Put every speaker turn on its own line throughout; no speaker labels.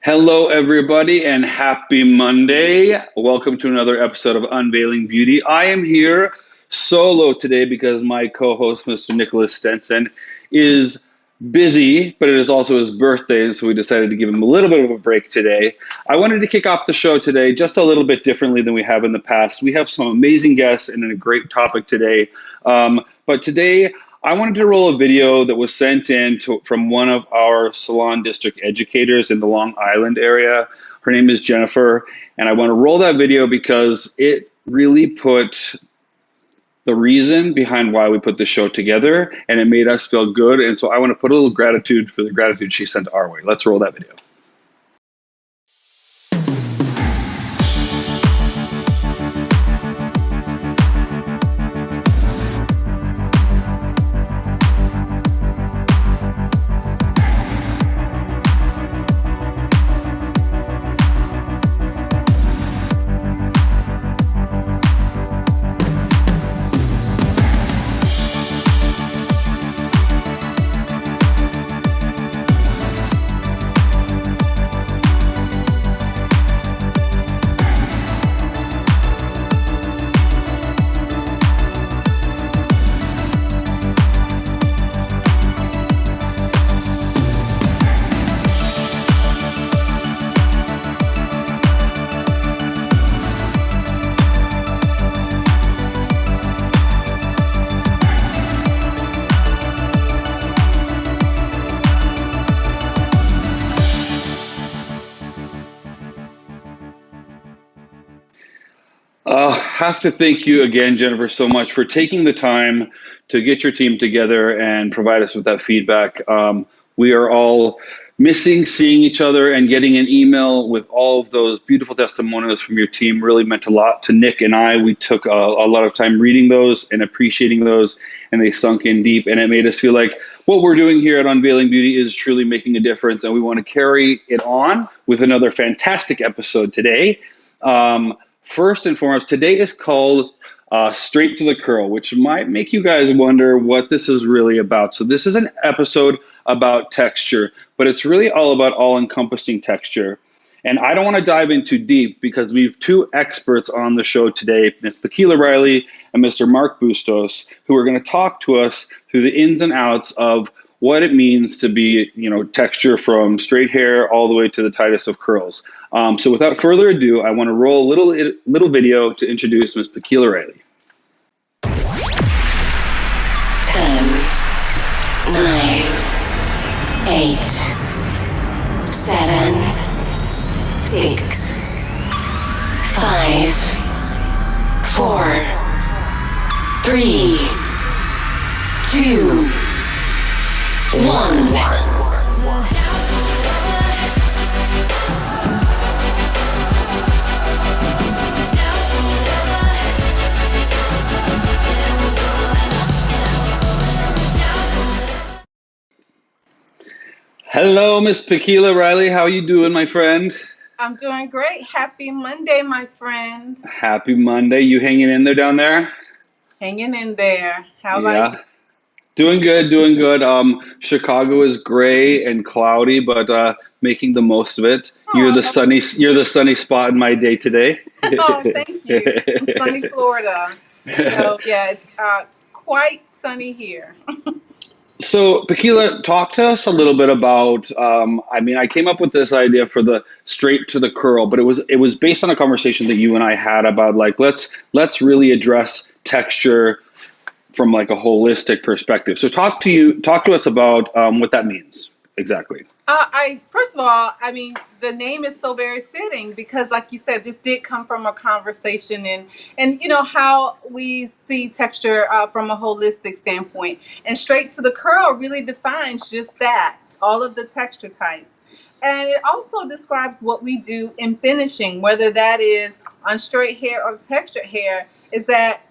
Hello, everybody, and happy Monday. Welcome to another episode of Unveiling Beauty. I am here solo today because my co-host, Mr. Nicholas Stenson, is busy, but it is also his birthday, and so we decided to give him a little bit of a break today. I wanted to kick off the show today just a little bit differently than we have in the past. We have some amazing guests and a great topic today, but today I wanted to roll a video that was sent in from one of our salon district educators in the Long Island area. Her name is Jennifer, and I want to roll that video because it really put the reason behind why we put the show together, and it made us feel good. And so I want to put a little gratitude for the gratitude she sent our way. Let's roll that video. Have to thank you again, Jennifer, so much for taking the time to get your team together and provide us with that feedback. We are all missing seeing each other, and getting an email with all of those beautiful testimonials from your team really meant a lot to Nick and I. We took a lot of time reading those and appreciating those, and they sunk in deep, and it made us feel like what we're doing here at Unveiling Beauty is truly making a difference, and we want to carry it on with another fantastic episode today. First and foremost, today is called Straight to the Curl, which might make you guys wonder what this is really about. So this is an episode about texture, but it's really all about all-encompassing texture. And I don't want to dive in too deep because we have two experts on the show today, Ms. Pekela Riley and Mr. Mark Bustos, who are going to talk to us through the ins and outs of what it means to be, texture from straight hair all the way to the tightest of curls. So without further ado, I want to roll a little video to introduce Ms. Pekela Riley.
10, 9, 8, 7, 6, 5, 4, 3, 2, 1.
Hello, Miss Pekela Riley. How are you doing, my friend?
I'm doing great. Happy Monday, my friend.
Happy Monday. You hanging in there down there?
Hanging in there. How about you?
Doing good, doing good. Chicago is gray and cloudy, but making the most of it. You're the sunny spot in my day today.
Oh, thank you. In sunny Florida. So yeah, it's quite sunny here.
So, Pekela, talk to us a little bit about, I came up with this idea for the straight to the curl, but it was based on a conversation that you and I had about let's really address texture from like a holistic perspective. So talk to us about what that means exactly.
First of all, the name is so very fitting because, like you said, this did come from a conversation and how we see texture from a holistic standpoint. And straight to the curl really defines just that, all of the texture types. And it also describes what we do in finishing, whether that is on straight hair or textured hair, is that,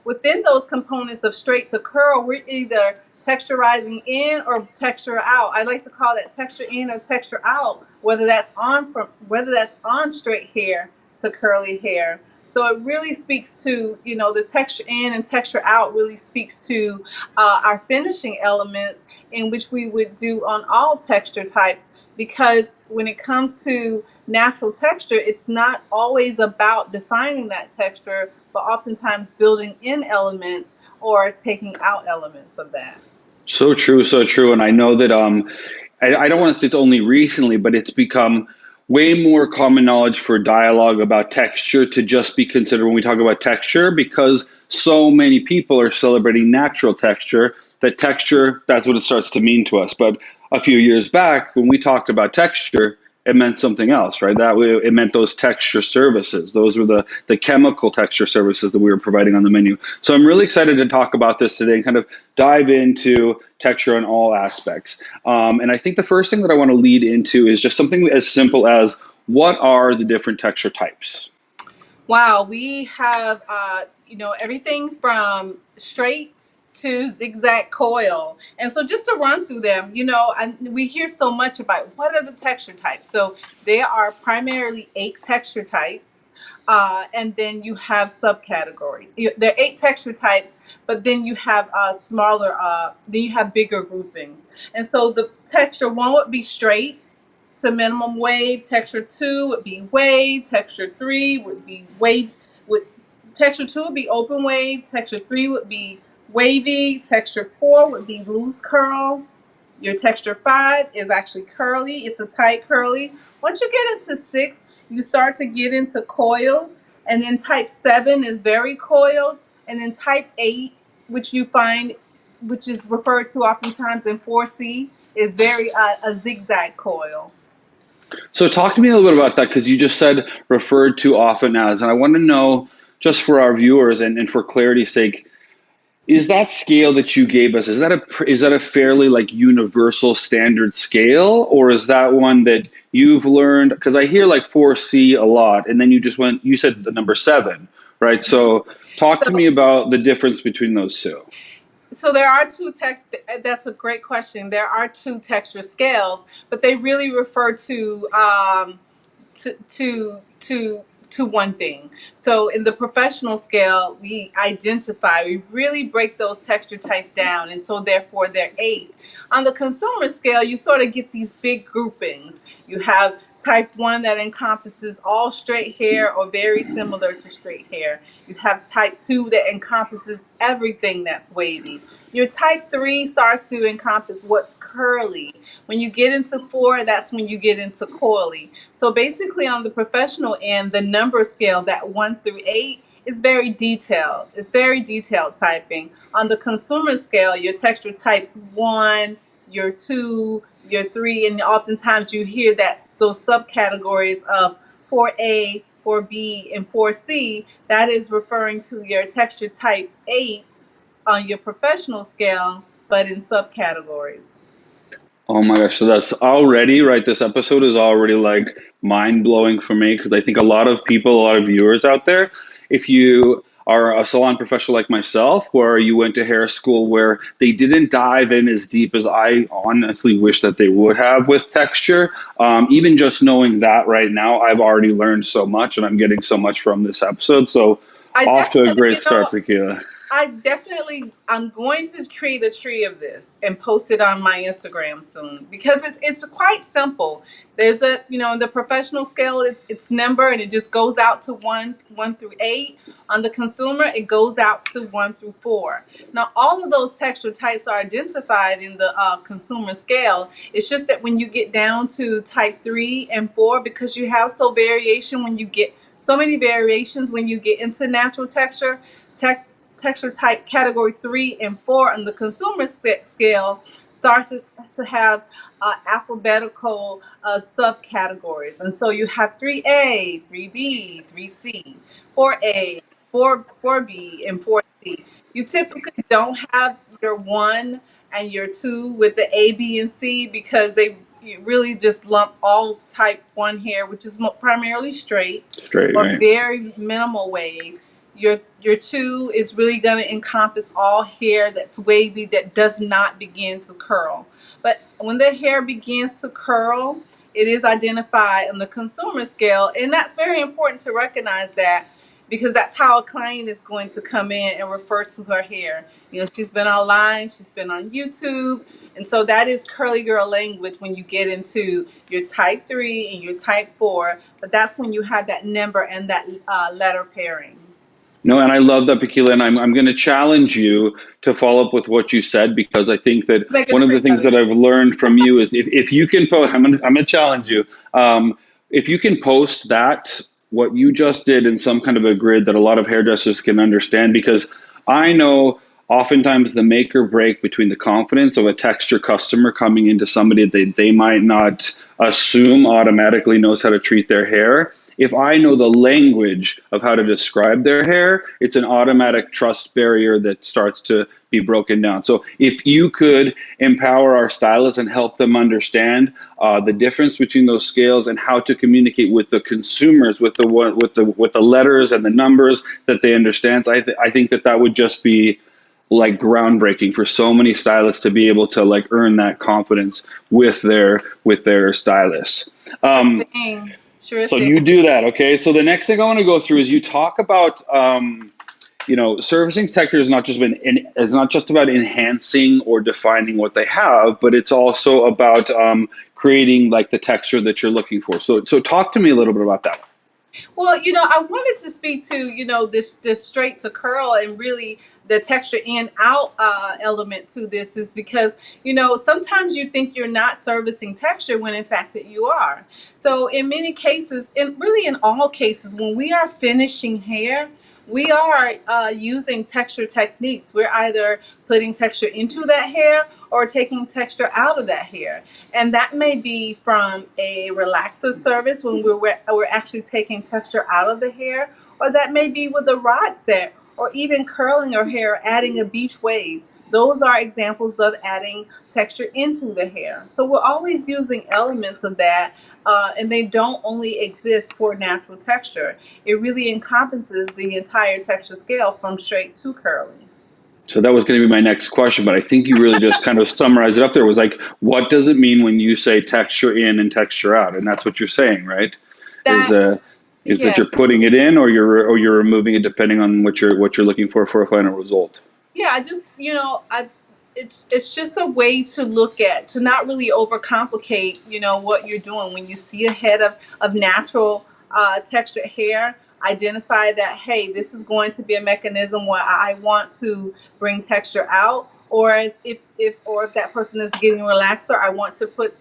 within those components of straight to curl, we're either texturizing in or texture out. I like to call that texture in or texture out, whether that's on straight hair to curly hair. So it really speaks to, the texture in and texture out really speaks to our finishing elements, in which we would do on all texture types. Because when it comes to natural texture, it's not always about defining that texture, but oftentimes building in elements or taking out elements of that.
So true, so true. And I know that I don't want to say it's only recently, but it's become way more common knowledge for dialogue about texture to just be considered when we talk about texture, because so many people are celebrating natural texture, that texture, that's what it starts to mean to us. But a few years back, when we talked about texture, it meant something else, right? That way, it meant those texture services. Those were the chemical texture services that we were providing on the menu. So I'm really excited to talk about this today and kind of dive into texture in all aspects. And I think the first thing that I want to lead into is just something as simple as, what are the different texture types?
Wow, we have everything from straight to zigzag coil. And so just to run through them, we hear so much about what are the texture types. So there are primarily 8 texture types, and then you have subcategories. There are 8 texture types, but then you have then you have bigger groupings. And so the texture 1 would be straight to minimum wave. Texture 2 would be wave. Texture 3 would be wave. Texture 2 would be open wave. Texture 3 would be wavy. Texture 4 would be loose curl. Your texture 5 is actually curly. It's a tight curly. Once you get into 6, you start to get into coil. And then type 7 is very coiled. And then type 8, which is referred to oftentimes in 4C, is very a zigzag coil.
So talk to me a little bit about that, because you just said referred to often as, and I want to know, just for our viewers and for clarity's sake, is that scale that you gave us, is that a fairly like universal standard scale, or is that one that you've learned? Because I hear like 4C a lot, and then you said the number 7, right? So talk to me about the difference between those two.
So there are that's a great question. There are 2 texture scales, but they really refer to one thing. So in the professional scale, we really break those texture types down, and so therefore they're 8. On the consumer scale, you sort of get these big groupings. You have type 1 that encompasses all straight hair or very similar to straight hair. You have type 2 that encompasses everything that's wavy. Your type 3 starts to encompass what's curly. When you get into 4, that's when you get into coily. So basically on the professional end, the number scale, that 1 through 8, is very detailed. It's very detailed typing. On the consumer scale, your texture types 1, your 2, your 3, and oftentimes you hear those subcategories of 4A, 4B, and 4C. That is referring to your texture type 8 on your professional scale, but in subcategories.
Oh my gosh, so that's already, right, this episode is already like mind-blowing for me, because I think a lot of viewers out there, if you are a salon professional like myself, where you went to hair school where they didn't dive in as deep as I honestly wish that they would have with texture, even just knowing that right now, I've already learned so much, and I'm getting so much from this episode. So off to a great start, Pekela.
I'm going to create a tree of this and post it on my Instagram soon, because it's quite simple. There's in the professional scale, it's number, and it just goes out to 1 through 8. On the consumer, it goes out to 1 through 4. Now, all of those texture types are identified in the consumer scale. It's just that when you get down to type 3 and 4, because you have so many variations when you get into natural texture type category 3 and 4 on the consumer scale starts to have alphabetical subcategories. And so you have 3A, 3B, 3C, 4A, 4B, and 4C. You typically don't have your 1 and your 2 with the A, B, and C, because they really just lump all type 1 hair, which is primarily straight or
right,
very minimal wave. Your two is really going to encompass all hair that's wavy that does not begin to curl. But when the hair begins to curl, it is identified on the consumer scale, and that's very important to recognize that, because that's how a client is going to come in and refer to her hair. She's been online, she's been on YouTube, and so that is curly girl language when you get into your type 3 and your type 4, but that's when you have that number and that letter pairing.
No, and I love that, Pekela, and I'm going to challenge you to follow up with what you said, because I think that
Let's make a
one of the
trick
things
of it.
that I've learned from you is if you can post, I'm going to challenge you. If you can post that, what you just did, in some kind of a grid that a lot of hairdressers can understand, because I know oftentimes the make or break between the confidence of a texture customer coming into somebody that they might not assume automatically knows how to treat their hair. If I know the language of how to describe their hair, it's an automatic trust barrier that starts to be broken down. So if you could empower our stylists and help them understand the difference between those scales and how to communicate with the consumers with the letters and the numbers that they understand, I think that would just be like groundbreaking for so many stylists to be able to like earn that confidence with their stylists.
Sure thing. Sure
So
thing.
you do that, okay? So the next thing I want to go through is you talk about, servicing texture is not just about enhancing or defining what they have, but it's also about creating like the texture that you're looking for. So talk to me a little bit about that.
Well, I wanted to speak to, this straight to curl, and really the texture in out element to this is because, sometimes you think you're not servicing texture when in fact that you are. So in many cases, and really in all cases, when we are finishing hair, we are using texture techniques. We're either putting texture into that hair or taking texture out of that hair. And that may be from a relaxer service when we're actually taking texture out of the hair, or that may be with a rod set, or even curling our hair, adding a beach wave. Those are examples of adding texture into the hair. So we're always using elements of that, and they don't only exist for natural texture. It really encompasses the entire texture scale from straight to curly.
So that was going to be my next question, but I think you really just kind of summarized it up there. It was like, what does it mean when you say texture in and texture out? And that's what you're saying, right? Is
That
is that
Yes.
you're putting it in, or you're removing it depending on what you're looking for a final result.
Yeah, I just it's just a way to look at, to not really overcomplicate what you're doing. When you see a head of natural textured hair, identify that, hey, this is going to be a mechanism where I want to bring texture out, or as if that person is getting relaxer, I want to put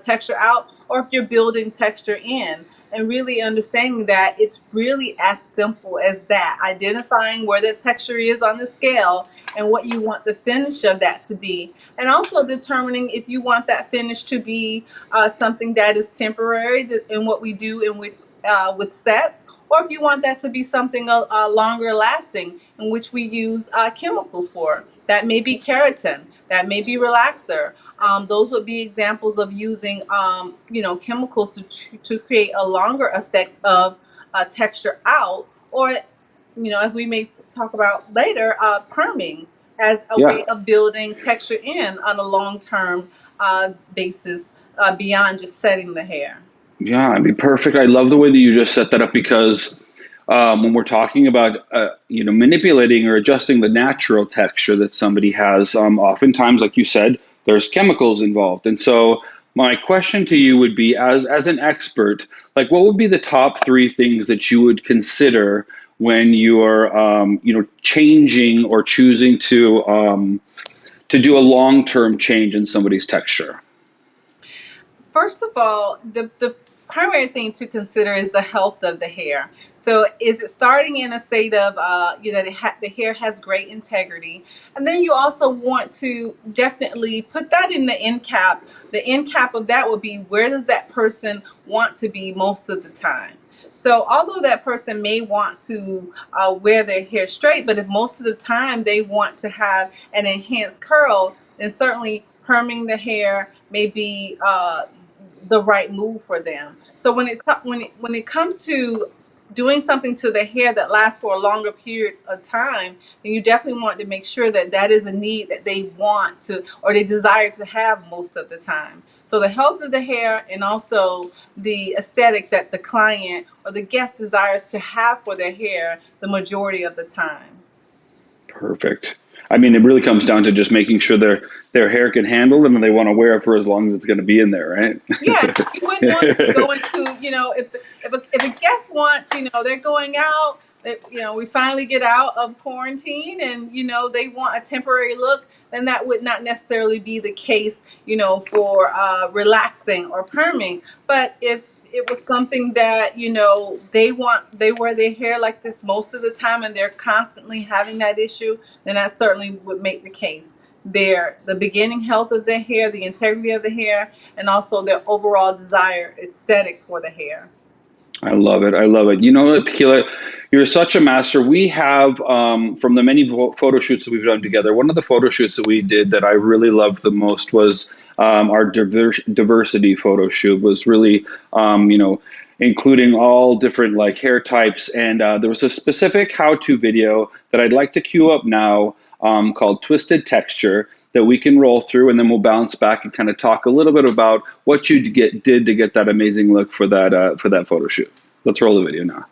texture out, or if you're building texture in. And really understanding that it's really as simple as that, identifying where the texture is on the scale and what you want the finish of that to be, and also determining if you want that finish to be something that is temporary in what we do in which with sets, or if you want that to be something longer lasting, in which we use chemicals for. That may be keratin, that may be relaxer. Those would be examples of using chemicals to create a longer effect of texture out, or as we may talk about later, perming as a
Yeah.
way of building texture in on a long-term basis, beyond just setting the hair.
Yeah, I mean, perfect. I love the way that you just set that up, because when we're talking about manipulating or adjusting the natural texture that somebody has, oftentimes, like you said, there's chemicals involved. And so my question to you would be, as an expert, like what would be the top three things that you would consider when you're changing or choosing to do a long-term change in somebody's texture?
First of all, the primary thing to consider is the health of the hair. So, is it starting in a state of, the hair has great integrity? And then you also want to definitely put that in the end cap. The end cap of that would be, where does that person want to be most of the time? So, although that person may want to wear their hair straight, but if most of the time they want to have an enhanced curl, then certainly perming the hair may be the right move for them. So when it comes to doing something to the hair that lasts for a longer period of time, then you definitely want to make sure that that is a need that they want to or they desire to have most of the time. So the health of the hair and also the aesthetic that the client or the guest desires to have for their hair the majority of the time.
Perfect. I mean, it really comes down to just making sure their hair can handle them and they want to wear it for as long as it's going to be in there, right?
Yeah, so you wouldn't want to go into, if a guest wants, they're going out, we finally get out of quarantine and, they want a temporary look, then that would not necessarily be the case, for relaxing or perming. But if it was something that, they wear their hair like this most of the time and they're constantly having that issue, then that certainly would make the case. The beginning health of their hair, the integrity of the hair, and also their overall desire aesthetic for the hair.
I love it. I love it. You know what, Pekela, you're such a master. We have, from the many photo shoots that we've done together, one of the photo shoots that we did that I really loved the most was our diversity photo shoot. Was really, including all different like hair types. And there was a specific how-to video that I'd like to queue up now called Twisted Texture that we can roll through, and then we'll bounce back and kind of talk a little bit about what you did to get that amazing look for that photo shoot. Let's roll the video now.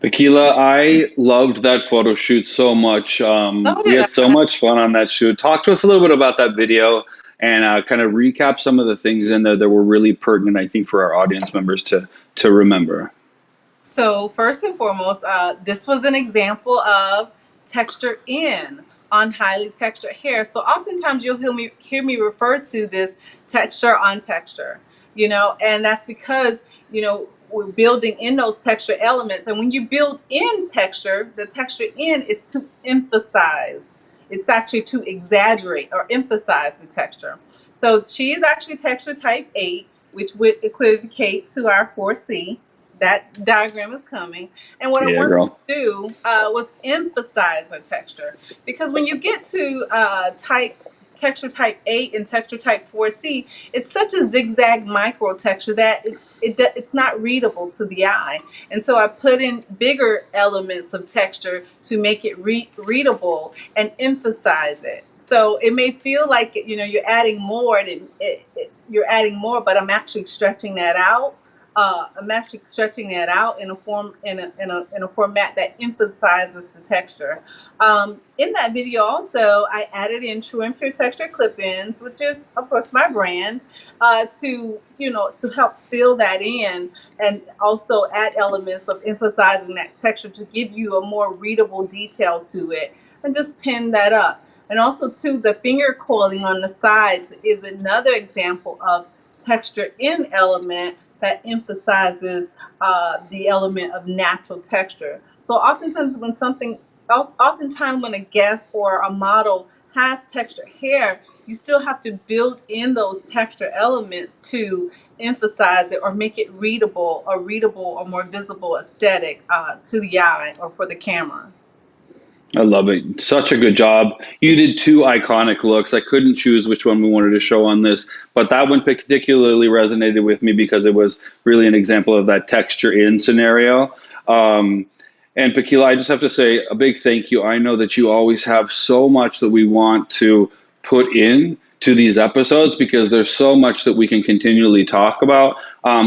Pekela, I loved that photo shoot so much.
So
We
did
had so
I.
much fun on that shoot. Talk to us a little bit about that video and kind of recap some of the things in there that were really pertinent, I think, for our audience members to remember.
So first and foremost, this was an example of texture in on highly textured hair. So oftentimes you'll hear me refer to this texture on texture, and that's because, we're building in those texture elements. And when you build in texture, the texture in is to emphasize. It's actually to exaggerate or emphasize the texture. So she is actually texture type 8, which would equivocate to our 4C. That diagram is coming. And what I
Yeah,
wanted to
girl.
do was emphasize her texture. Because when you get to texture type 8 and texture type 4C, it's such a zigzag micro texture that it's not readable to the eye. And so I put in bigger elements of texture to make it readable and emphasize it. So it may feel like you're adding more, you're adding more, but I'm actually stretching that out I'm actually stretching that out in a format that emphasizes the texture. In that video, also, I added in True and Pure Texture clip-ins, which is, of course, my brand, to help fill that in, and also add elements of emphasizing that texture to give you a more readable detail to it, and just pin that up. And also, too, the finger coiling on the sides is another example of texture in element that emphasizes the element of natural texture. So oftentimes when a guest or a model has textured hair, you still have to build in those texture elements to emphasize it or make it readable or more visible aesthetic to the eye or for the camera.
I love it. Such a good job. You did two iconic looks. I couldn't choose which one we wanted to show on this, but that one particularly resonated with me because it was really an example of that texture in scenario. And Pekela, I just have to say a big thank you. I know that you always have so much that we want to put in to these episodes because there's so much that we can continually talk about.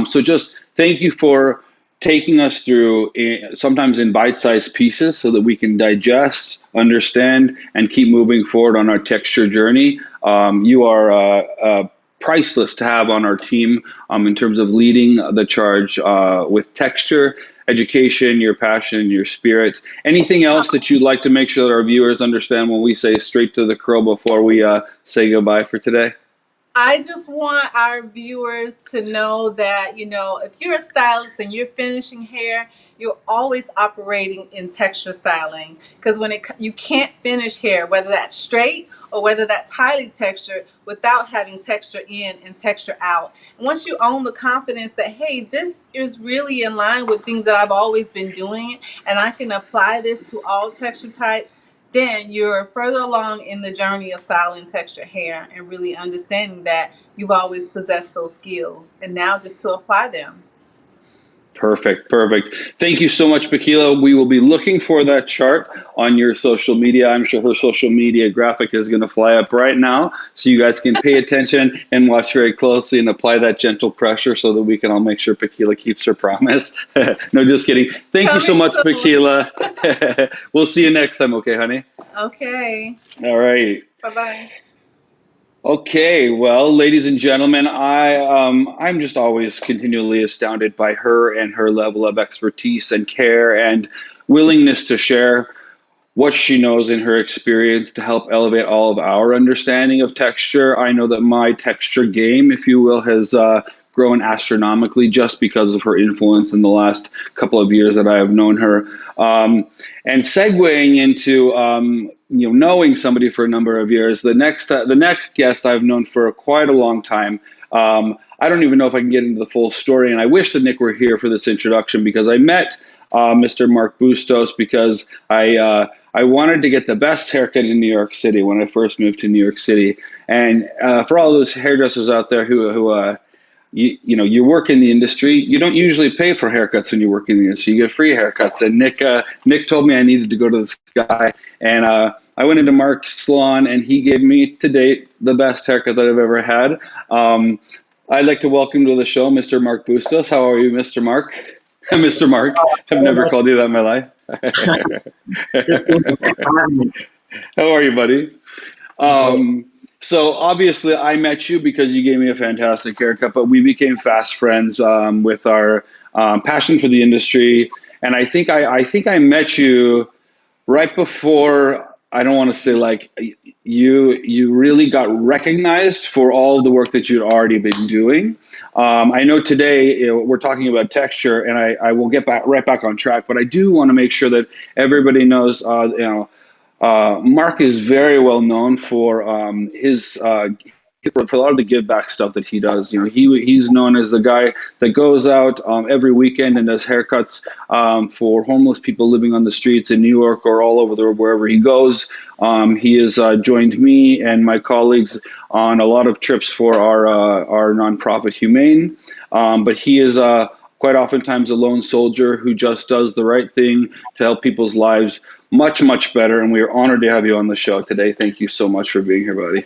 So just thank you for taking us through sometimes in bite-sized pieces so that we can digest, understand, and keep moving forward on our texture journey. You are priceless to have on our team in terms of leading the charge with texture, education, your passion, your spirit. Anything else that you'd like to make sure that our viewers understand when we say straight to the curl before we say goodbye for today?
I just want our viewers to know that, if you're a stylist and you're finishing hair, you're always operating in texture styling. Because you can't finish hair, whether that's straight or whether that's highly textured, without having texture in and texture out. And once you own the confidence that, hey, this is really in line with things that I've always been doing, and I can apply this to all texture types, then you're further along in the journey of styling texture hair and really understanding that you've always possessed those skills and now just to apply them.
Perfect. Thank you so much, Pekela. We will be looking for that chart on your social media. I'm sure her social media graphic is going to fly up right now, so you guys can pay attention and watch very closely and apply that gentle pressure so that we can all make sure Pekela keeps her promise. No, just kidding. Thank you so much, Pekela. We'll see you next time, okay, honey?
Okay.
All right.
Bye-bye.
Okay, well, ladies and gentlemen, I'm just always continually astounded by her and her level of expertise and care and willingness to share what she knows in her experience to help elevate all of our understanding of texture. I know that my texture game, if you will, has grown astronomically just because of her influence in the last couple of years that I have known her. And segueing into knowing somebody for a number of years, the next guest I've known for quite a long time. I don't even know if I can get into the full story, and I wish that Nick were here for this introduction because I met Mr. Mark Bustos because I wanted to get the best haircut in New York City when I first moved to New York City. And for all those hairdressers out there who you work in the industry, you don't usually pay for haircuts when you work in the industry. You get free haircuts. And Nick told me I needed to go to this guy. And I went into Mark's salon, and he gave me, to date, the best haircut that I've ever had. I'd like to welcome to the show Mr. Mark Bustos. How are you, Mr. Mark? Mr. Mark. I've never called you that in my life. How are you, buddy? So obviously I met you because you gave me a fantastic haircut, but we became fast friends with our passion for the industry. And I think I met you right before, I don't want to say like you really got recognized for all the work that you'd already been doing. I know today we're talking about texture, and I will get right back on track, but I do want to make sure that everybody knows, Mark is very well known for for a lot of the give back stuff that he does. He's known as the guy that goes out every weekend and does haircuts for homeless people living on the streets in New York or all over wherever he goes. He has joined me and my colleagues on a lot of trips for our nonprofit Humane, but he is quite oftentimes a lone soldier who just does the right thing to help people's lives much, much better. And we are honored to have you on the show today. Thank you so much for being here, buddy.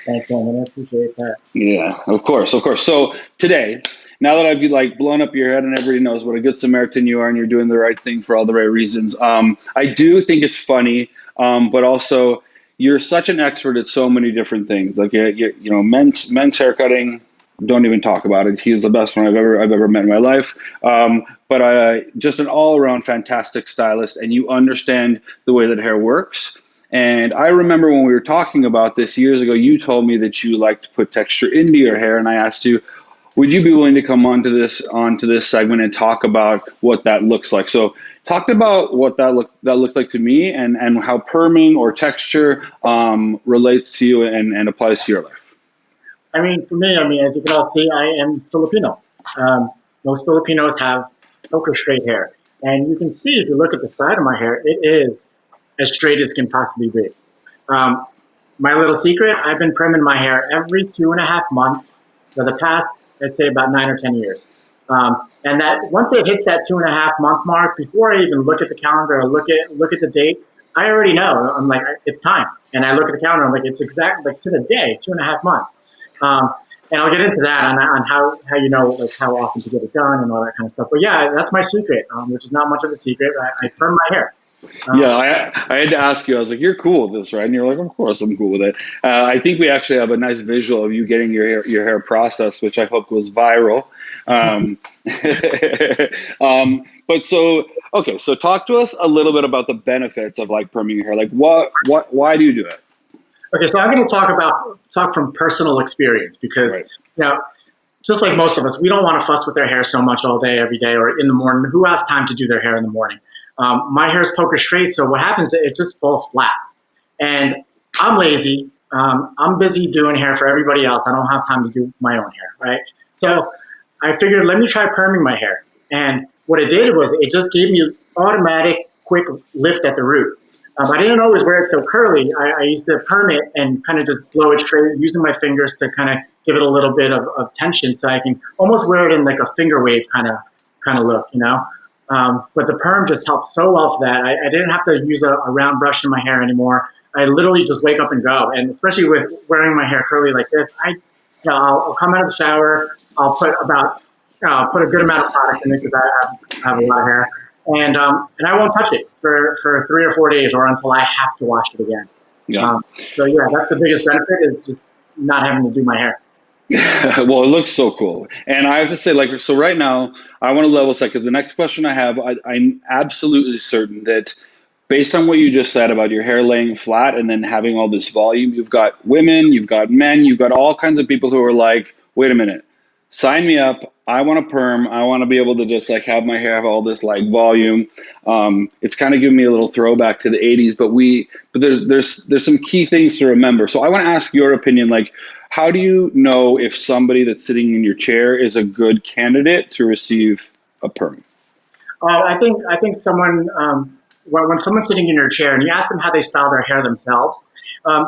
Thanks, Evan. I appreciate that.
Yeah, of course. So today, now that I've like blown up your head and everybody knows what a good Samaritan you are and you're doing the right thing for all the right reasons, I do think it's funny, but also you're such an expert at so many different things. Like you know, men's haircutting. Don't even talk about it. He's the best one I've ever met in my life. But just an all around fantastic stylist, and you understand the way that hair works. And I remember when we were talking about this years ago, you told me that you like to put texture into your hair, and I asked you, would you be willing to come onto this segment and talk about what that looks like? So talk about what that looked like to me, and how perming or texture relates to you and applies to your life.
I mean, for me, as you can all see, I am Filipino. Most Filipinos have poker straight hair. And you can see, if you look at the side of my hair, it is as straight as can possibly be. My little secret, I've been trimming my hair every 2.5 months for the past, I'd say, about 9 or 10 years. And that once it hits that 2.5 month mark, before I even look at the calendar or look at the date, I already know. I'm like, it's time. And I look at the calendar, I'm like, it's exact, like to the day, 2.5 months. And I'll get into that on how you know, like, how often to get it done and all that kind of stuff. But yeah, that's my secret, which is not much of a secret. I perm my hair.
Yeah, I had to ask you. I was like, "You're cool with this, right?" And you're like, "Of course, I'm cool with it." I think we actually have a nice visual of you getting your hair processed, which I hope goes viral. But so talk to us a little bit about the benefits of like perming your hair. Like, why do you do it?
Okay, so I'm going to talk from personal experience because,
Right.
you know, just like most of us, we don't want to fuss with their hair so much all day, every day, or in the morning. Who has time to do their hair in the morning? My hair is poker straight, so what happens is it just falls flat. And I'm lazy. I'm busy doing hair for everybody else. I don't have time to do my own hair, right? So I figured, let me try perming my hair. And what it did was it just gave me automatic, quick lift at the root. I didn't always wear it so curly. I used to perm it and kind of just blow it straight, using my fingers to kind of give it a little bit of tension, so I can almost wear it in like a finger wave kind of look, you know. But the perm just helped so well for that. I didn't have to use a round brush in my hair anymore. I literally just wake up and go. And especially with wearing my hair curly like this, I'll come out of the shower. I'll put a good amount of product in it because I have a lot of hair. And I won't touch it for 3 or 4 days or until I have to wash it again.
Yeah.
So yeah, that's the biggest benefit, is just not having to do my hair.
Well, it looks so cool. And I have to say, like, so right now, I want to level set, because the next question I have, I'm absolutely certain that based on what you just said about your hair laying flat and then having all this volume, you've got women, you've got men, you've got all kinds of people who are like, wait a minute, sign me up. I want to perm. I want to be able to just like have my hair have all this like volume. It's kind of giving me a little throwback to the 80s, but there's some key things to remember. So I want to ask your opinion. Like, how do you know if somebody that's sitting in your chair is a good candidate to receive a perm?
I think someone, when someone's sitting in your chair and you ask them how they style their hair themselves,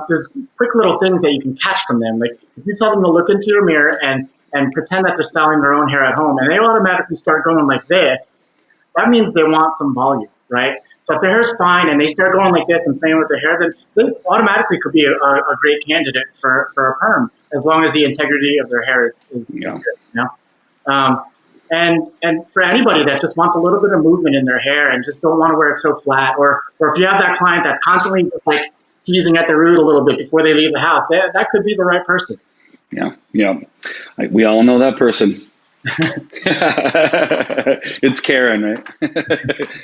there's quick little things that you can catch from them. Like if you tell them to look into your mirror and pretend that they're styling their own hair at home, and they automatically start going like this, that means they want some volume, right? So if their hair's fine and they start going like this and playing with their hair, then they automatically could be a great candidate for a perm, as long as the integrity of their hair is good, you know? And for anybody that just wants a little bit of movement in their hair and just don't want to wear it so flat, or if you have that client that's constantly just like teasing at the root a little bit before they leave the house, that could be the right person.
Yeah. We all know that person. It's Karen, right?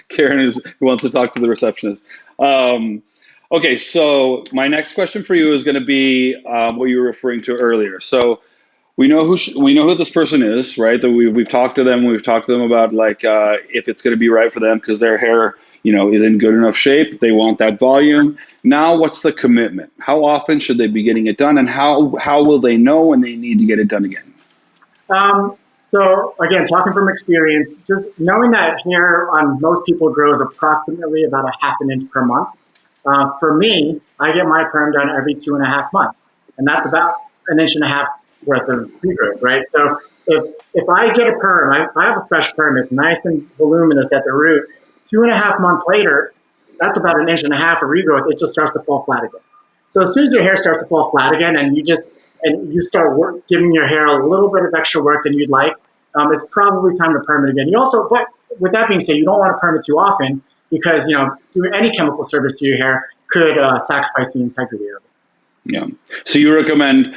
Karen who wants to talk to the receptionist. Okay, so my next question for you is going to be what you were referring to earlier. So we know who this person is, right? That we've talked to them. We've talked to them about like if it's going to be right for them because their hair, is in good enough shape. They want that volume. Now, what's the commitment? How often should they be getting it done, and how will they know when they need to get it done again?
So again, talking from experience, just knowing that hair on most people grows approximately about a half an inch per month. For me, I get my perm done every 2.5 months, and that's about an inch and a half worth of regrowth, right? So if I get a perm, I have a fresh perm, it's nice and voluminous at the root. 2.5 months later, that's about an inch and a half of regrowth. It just starts to fall flat again. So as soon as your hair starts to fall flat again, and you start giving your hair a little bit of extra work than you'd like, it's probably time to perm it again. You also, but with that being said, you don't want to perm it too often because, doing any chemical service to your hair could sacrifice the integrity of it.
Yeah. So you recommend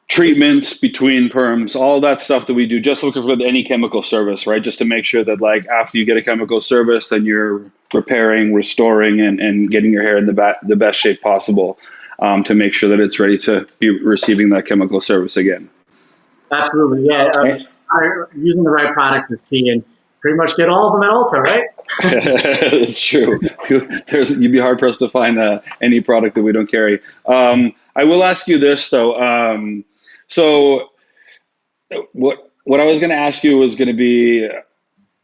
treatments between perms, all that stuff that we do, just looking for any chemical service, right? Just to make sure that like after you get a chemical service, then you're repairing, restoring, and getting your hair in the best shape possible, to make sure that it's ready to be receiving that chemical service again.
Absolutely, yeah. Using the right products is key, and pretty much get all of them at Ulta, right?
That's true. You'd be hard pressed to find any product that we don't carry. I will ask you this though. So what I was going to ask you was going to be,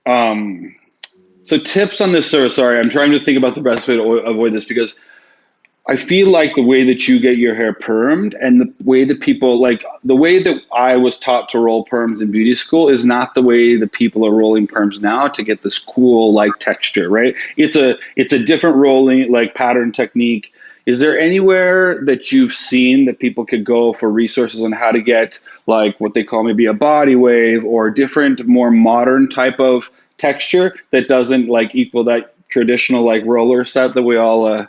so tips on this service. Sorry, I'm trying to think about the best way to avoid this, because I feel like the way that you get your hair permed and the way that people, like the way that I was taught to roll perms in beauty school is not the way that people are rolling perms now to get this cool like texture, right? It's a different rolling like pattern technique. Is there anywhere that you've seen that people could go for resources on how to get like what they call maybe a body wave or different, more modern type of texture that doesn't like equal that traditional like roller set that we all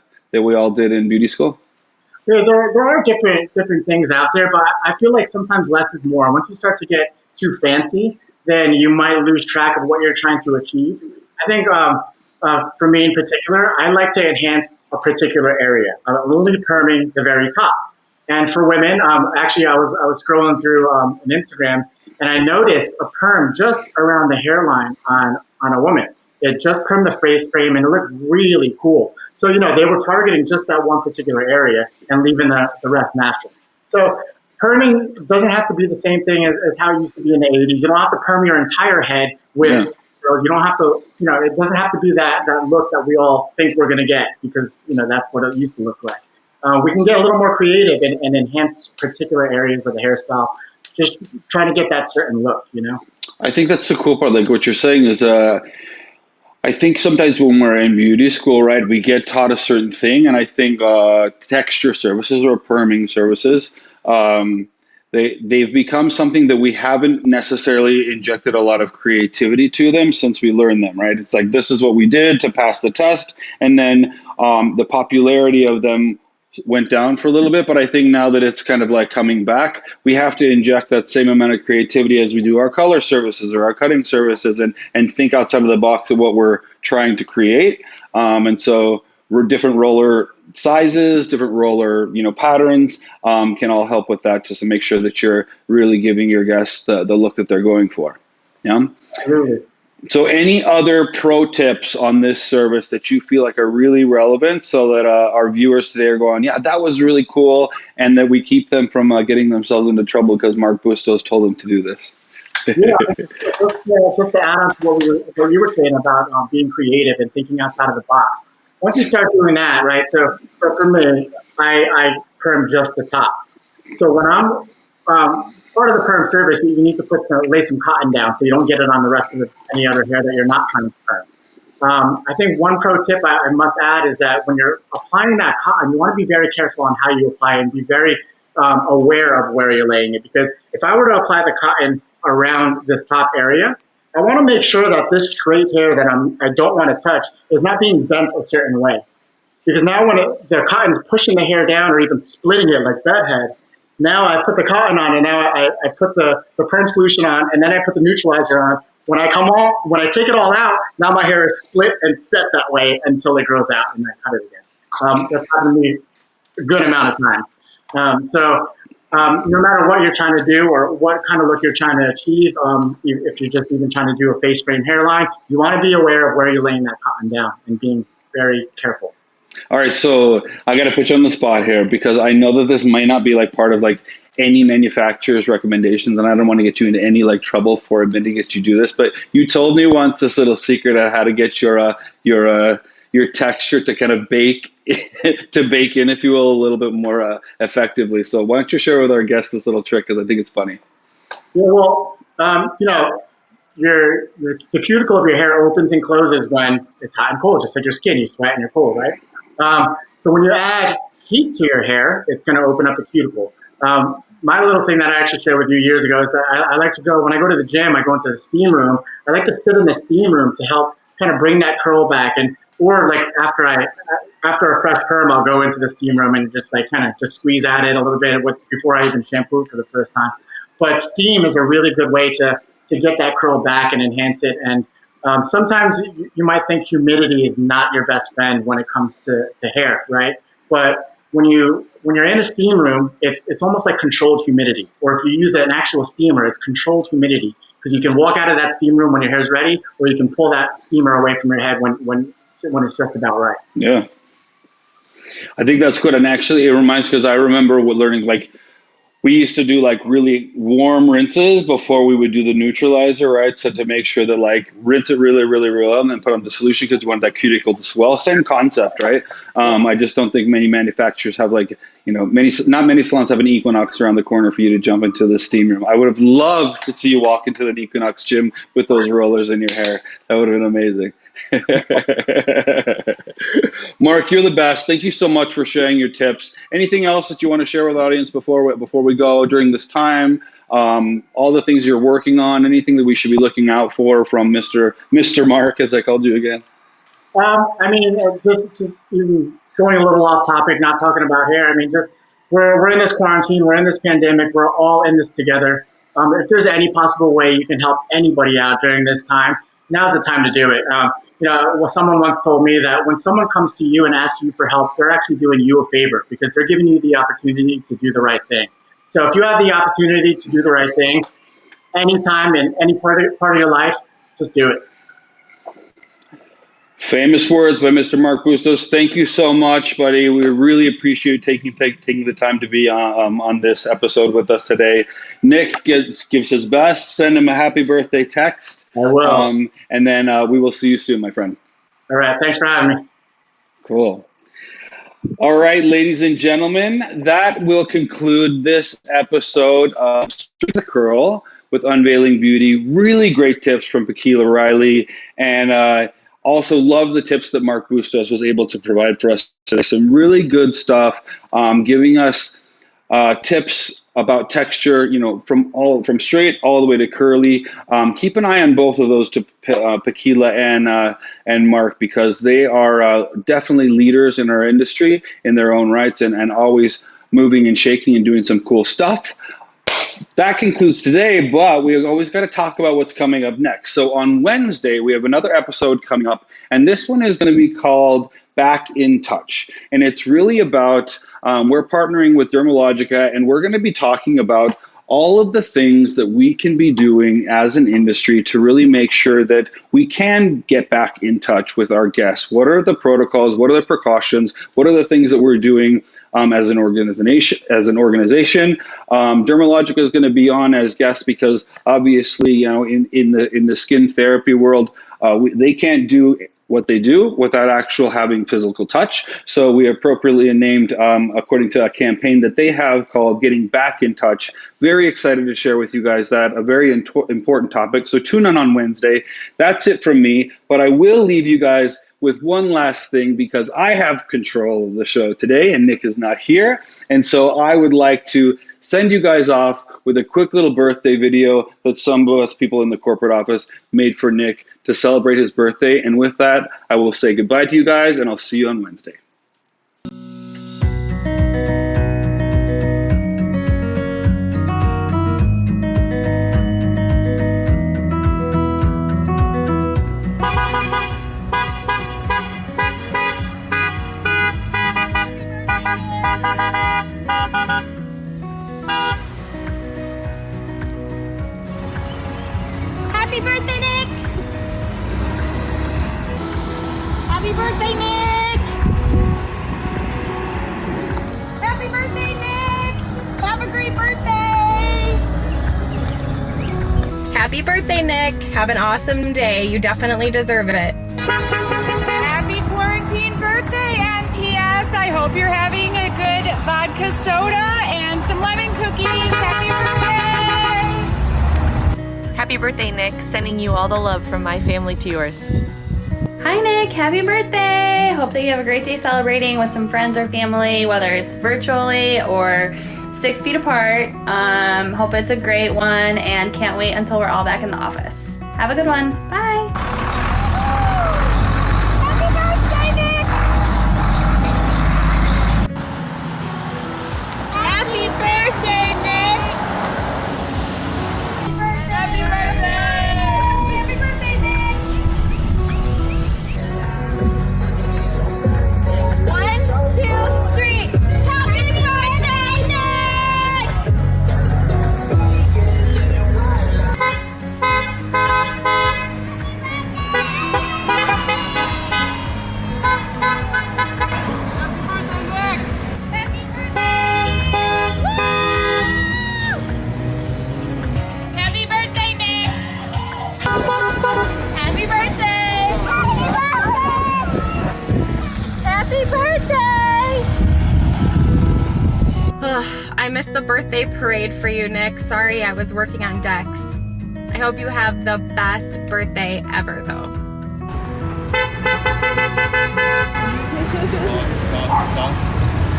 did in beauty school?
Yeah, there are different things out there, but I feel like sometimes less is more. Once you start to get too fancy, then you might lose track of what you're trying to achieve. I think for me in particular, I like to enhance a particular area. I'm only perming the very top. And for women, actually, I was scrolling through an Instagram, and I noticed a perm just around the hairline on a woman. It just permed the face frame, and it looked really cool. So, they were targeting just that one particular area and leaving the rest natural. So perming doesn't have to be the same thing as how it used to be in the 80s. You don't have to perm your entire head with, you don't have to, it doesn't have to be that look that we all think we're going to get, because, that's what it used to look like. We can get a little more creative and enhance particular areas of the hairstyle, just trying to get that certain look,
I think that's the cool part. Like what you're saying is, I think sometimes when we're in beauty school, right, we get taught a certain thing, and I think texture services or perming services, they've become something that we haven't necessarily injected a lot of creativity to them since we learned them, right? It's like, this is what we did to pass the test, and then the popularity of them went down for a little bit, but I think now that it's kind of like coming back, we have to inject that same amount of creativity as we do our color services or our cutting services, and think outside of the box of what we're trying to create. And so we're different roller sizes, different roller, patterns can all help with that, just to make sure that you're really giving your guests the look that they're going for. Yeah.
Absolutely.
So any other pro tips on this service that you feel like are really relevant, so that our viewers today are going, yeah, that was really cool, and that we keep them from getting themselves into trouble because Mark Bustos told them to do this?
Just to add on to what you were saying about being creative and thinking outside of the box. Once you start doing that, right? So for me, I perm just the top. So when I'm part of the perm service, you need to lay some cotton down so you don't get it on the rest of any other hair that you're not trying to perm. I think one pro tip I must add is that when you're applying that cotton, you want to be very careful on how you apply it, and be very aware of where you're laying it. Because if I were to apply the cotton around this top area, I want to make sure that this straight hair that I don't want to touch is not being bent a certain way. Because now when the cotton is pushing the hair down or even splitting it like bedhead, now I put the cotton on, and now I put the perm solution on, and then I put the neutralizer on. When I take it all out, now my hair is split and set that way until it grows out, and I cut it again. That's happened to me a good amount of times. No matter what you're trying to do or what kind of look you're trying to achieve, if you're just even trying to do a face frame hairline, you want to be aware of where you're laying that cotton down and being very careful.
All right, so I got to put you on the spot here, because I know that this might not be like part of like any manufacturer's recommendations, and I don't want to get you into any like trouble for admitting that you do this. But you told me once this little secret of how to get your texture to kind of bake in, if you will, a little bit more effectively. So why don't you share with our guests this little trick, because I think it's funny.
Yeah, well, the cuticle of your hair opens and closes when it's hot and cold, just like your skin. You sweat and you're cold, right? So when you add heat to your hair, it's going to open up the cuticle. my little thing that I actually shared with you years ago is that I like to go, when I go to the gym, I go into the steam room. I like to sit in the steam room to help kind of bring that curl back. And or like after a fresh perm, I'll go into the steam room and just like kind of just squeeze at it a little bit before I even shampoo for the first time. But steam is a really good way to get that curl back and enhance it. And sometimes you might think humidity is not your best friend when it comes to hair, right? But when you're in a steam room, it's almost like controlled humidity. Or if you use an actual steamer, it's controlled humidity, because you can walk out of that steam room when your hair's ready, or you can pull that steamer away from your head when it's just about right.
Yeah, I think that's good. And actually, it reminds, because I remember learning, like, we used to do like really warm rinses before we would do the neutralizer, right? So to make sure that like rinse it really, really, really well and then put on the solution because you want that cuticle to swell. Same concept, right? I just don't think many manufacturers have like, not many salons have an Equinox around the corner for you to jump into the steam room. I would have loved to see you walk into an Equinox gym with those rollers in your hair. That would have been amazing. Mark, you're the best. Thank you so much for sharing your tips. Anything else that you want to share with the audience before we go during this time? All the things you're working on, anything that we should be looking out for from Mr. Mark, as I called you again?
Just even going a little off topic, not talking about hair. I mean, just we're in this quarantine, we're in this pandemic, we're all in this together. If there's any possible way you can help anybody out during this time, now's the time to do it. Someone once told me that when someone comes to you and asks you for help, they're actually doing you a favor because they're giving you the opportunity to do the right thing. So if you have the opportunity to do the right thing, anytime in any part of your life, just do it.
Famous words by Mr. Mark Bustos. Thank you so much, buddy. We really appreciate taking the time to be on this episode with us today. Nick gives his best. Send him a happy birthday text.
I will.
And then we will see you soon, my friend.
All right. Thanks for having me.
Cool. All right, ladies and gentlemen, that will conclude this episode of Straight to Curl with Unveiling Beauty. Really great tips from Pekela Riley, and also love the tips that Mark Bustos was able to provide for us today. Some really good stuff, giving us tips about texture, from straight all the way to curly. Keep an eye on both of those, to Pekela and Mark, because they are definitely leaders in our industry in their own rights, and always moving and shaking and doing some cool stuff. That concludes today, but we always got to talk about what's coming up next. So on Wednesday, we have another episode coming up, and this one is going to be called Back in Touch. And it's really about, we're partnering with Dermalogica, and we're going to be talking about all of the things that we can be doing as an industry to really make sure that we can get back in touch with our guests. What are the protocols? What are the precautions? What are the things that we're doing as an organization? Dermalogica is going to be on as guests because obviously, in the skin therapy world, they can't do what they do without actual having physical touch. So we appropriately named, according to a campaign that they have called Getting Back in Touch. Very excited to share with you guys that, a very important topic. So tune in on Wednesday. That's it from me, but I will leave you guys with one last thing, because I have control of the show today and Nick is not here. And so I would like to send you guys off with a quick little birthday video that some of us people in the corporate office made for Nick to celebrate his birthday. And with that, I will say goodbye to you guys, and I'll see you on Wednesday.
Happy birthday, Nick! Happy birthday, Nick! Happy birthday, Nick! Have a great birthday!
Happy birthday, Nick. Have an awesome day. You definitely deserve it.
Happy quarantine birthday, and P.S. I hope you're having a good vodka soda and some lemon cookies. Happy birthday!
Happy birthday, Nick. Sending you all the love from my family to yours.
Hi Nick, happy birthday! Hope that you have a great day celebrating with some friends or family, whether it's virtually or 6 feet apart. Hope it's a great one and can't wait until we're all back in the office. Have a good one. Bye.
Happy birthday, Nick! Happy birthday, Nick! Happy birthday! Happy birthday, Nick! 1, 2, 3. Happy birthday, Nick! Happy birthday, Nick! Happy birthday! Happy birthday!
Ugh, I missed the birthday parade for you, Nick. Sorry, I was working on decks. I hope you have the best birthday ever, though.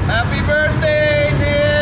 Happy birthday, Nick!